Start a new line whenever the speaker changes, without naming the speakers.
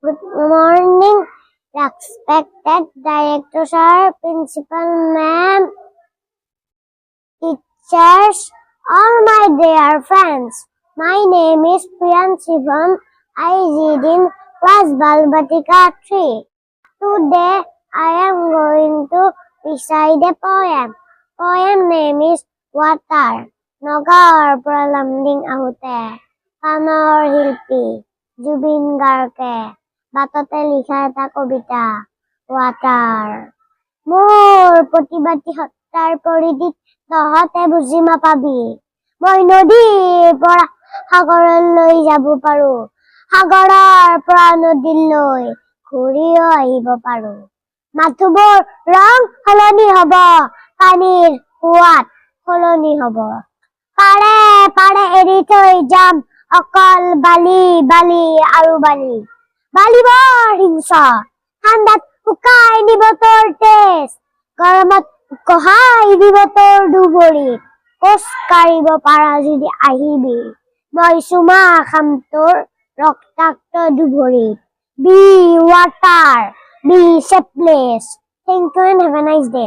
Good morning, respected director sir, principal ma'am, teachers, all my dear friends. My name is Priyan Shivam. I read in class Balbatika 3. Today I am going to recite a poem. Poem name is Water. Nogar pralamding ahute. Kanor hilpi. Jubin Garke. বাততে লিখা এটা কবিতা water মোৰ প্ৰতিবাদী সত্তাৰ পৰিধিত তহঁতে বুজি নাপাবি মই নদীৰ পৰা সাগৰলৈ যাব পাৰো সাগৰৰ পৰা নদীলৈ ঘূৰিও আহিব পাৰো মাথোবোৰ ৰং সলনি হ'ব পানীৰ সোৱাদ সলনি হ'ব পাৰে পাৰে এৰি থৈ যাম অকল বালি বালি আৰু বালি বালিবৰ হিংস ঠাণ্ডাত শুকাই দিব তোৰ তেজ গৰমত কহাই দিব তোৰ দুবৰি খোজ কাঢ়িব পাৰা যদি আহিবি মই চুমা খাম তোৰ ৰক্তাক্ত দুবৰিত be water be shapeless thank you and have a nice day